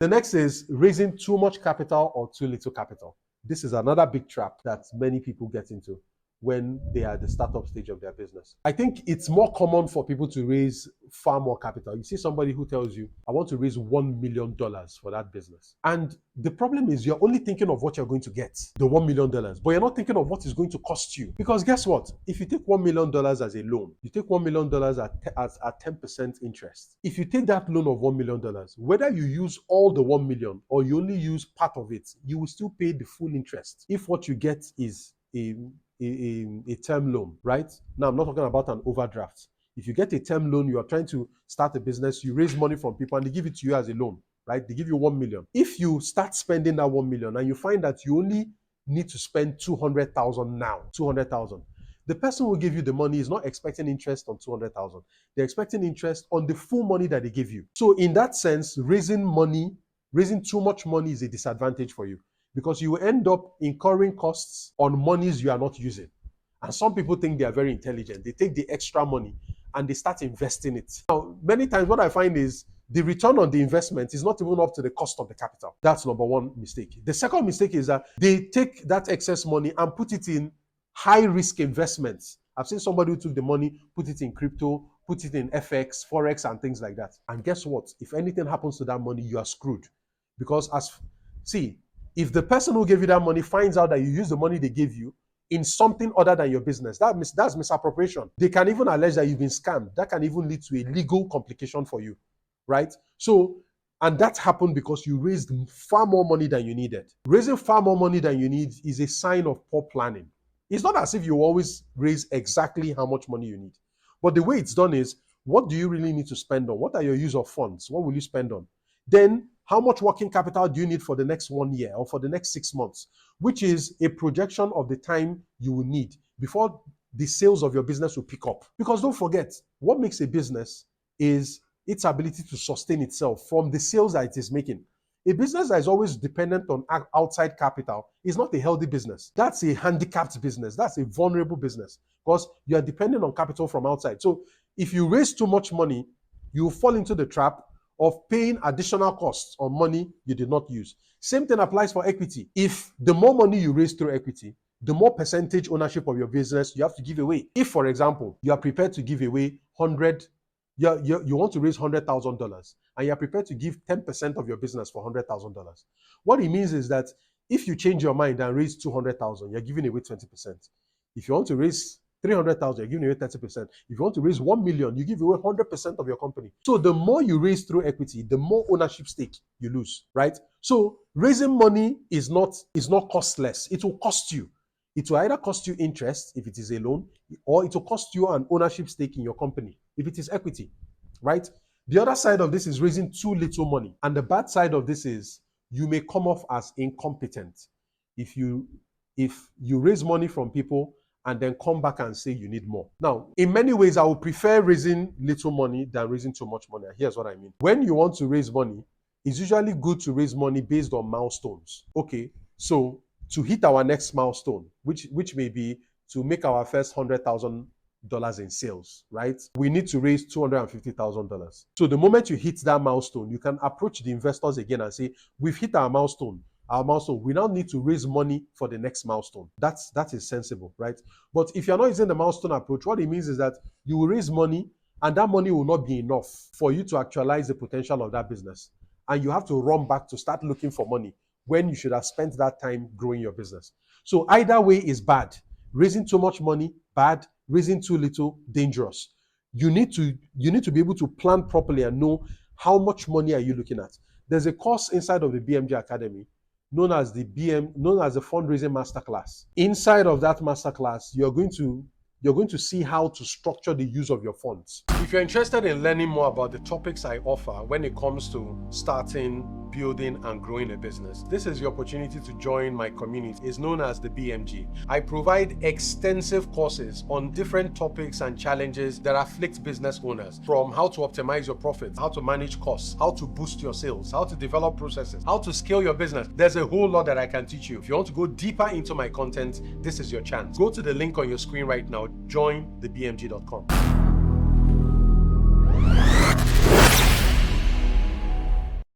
The next is raising too much capital or too little capital. This is another big trap that many people get into when they are at the startup stage of their business. I think it's more common for people to raise far more capital. You see somebody who tells you, I want to raise $1 million for that business. And the problem is you're only thinking of what you're going to get, the $1 million, but you're not thinking of what it's going to cost you. Because guess what? If you take $1 million as a loan, you take $1 million at 10% interest. If you take that loan of $1 million, whether you use all the 1 million or you only use part of it, you will still pay the full interest if what you get is a term loan, right? Now, I'm not talking about an overdraft. If you get a term loan, you are trying to start a business, you raise money from people and they give it to you as a loan, right? They give you 1 million. If you start spending that 1 million and you find that you only need to spend 200,000 now, 200,000, the person who gave you the money is not expecting interest on 200,000. They're expecting interest on the full money that they give you. So in that sense, raising too much money is a disadvantage for you, because you will end up incurring costs on monies you are not using. And some people think they are very intelligent. They take the extra money and they start investing it. Now, many times what I find is the return on the investment is not even up to the cost of the capital. That's number one mistake. The second mistake is that they take that excess money and put it in high-risk investments. I've seen somebody who took the money, put it in crypto, put it in FX, Forex, and things like that. And guess what? If anything happens to that money, you are screwed. Because if the person who gave you that money finds out that you use the money they gave you in something other than your business, that's misappropriation. They can even allege that you've been scammed. That can even lead to a legal complication for you, right? So, and that happened because you raised far more money than you needed. Raising far more money than you need is a sign of poor planning. It's not as if you always raise exactly how much money you need. But the way it's done is, what do you really need to spend on? What are your use of funds? What will you spend on? Then, how much working capital do you need for the next 1 year or for the next 6 months, which is a projection of the time you will need before the sales of your business will pick up. Because don't forget, what makes a business is its ability to sustain itself from the sales that it is making. A business that is always dependent on outside capital is not a healthy business. That's a handicapped business. That's a vulnerable business because you are dependent on capital from outside. So if you raise too much money, you fall into the trap of paying additional costs on money you did not use. Same thing applies for equity. If the more money you raise through equity, the more percentage ownership of your business you have to give away. If, for example, you are prepared to give away you want to raise $100,000 and you are prepared to give 10% of your business for $100,000. What it means is that if you change your mind and raise 200,000, you're giving away 20%. If you want to raise 300,000, you're giving away 30%. If you want to raise 1 million, you give away 100% of your company. So the more you raise through equity, the more ownership stake you lose, right? So raising money is not costless. It will cost you. It will either cost you interest if it is a loan, or it will cost you an ownership stake in your company if it is equity, right? The other side of this is raising too little money. And the bad side of this is you may come off as incompetent if you raise money from people and then come back and say you need more. Now, in many ways, I would prefer raising little money than raising too much money. Here's what I mean. When you want to raise money, it's usually good to raise money based on milestones. Okay, so to hit our next milestone, which may be to make our first $100,000 in sales, right? We need to raise $250,000. So the moment you hit that milestone, you can approach the investors again and say, we've hit our milestone. We now need to raise money for the next milestone. That is sensible, right? But if you're not using the milestone approach, what it means is that you will raise money and that money will not be enough for you to actualize the potential of that business. And you have to run back to start looking for money when you should have spent that time growing your business. So either way is bad. Raising too much money, bad. Raising too little, dangerous. You need to be able to plan properly and know how much money are you looking at. There's a course inside of the BMG Academy known as the fundraising masterclass. Inside of that masterclass, you're going to see how to structure the use of your funds. If you're interested in learning more about the topics I offer when it comes to starting, building, and growing a business, this is your opportunity to join my community. It's known as the BMG. I provide extensive courses on different topics and challenges that afflict business owners, from how to optimize your profits, how to manage costs, how to boost your sales, how to develop processes, how to scale your business. There's a whole lot that I can teach you. If you want to go deeper into my content, this is your chance. Go to the link on your screen right now, jointhebmg.com.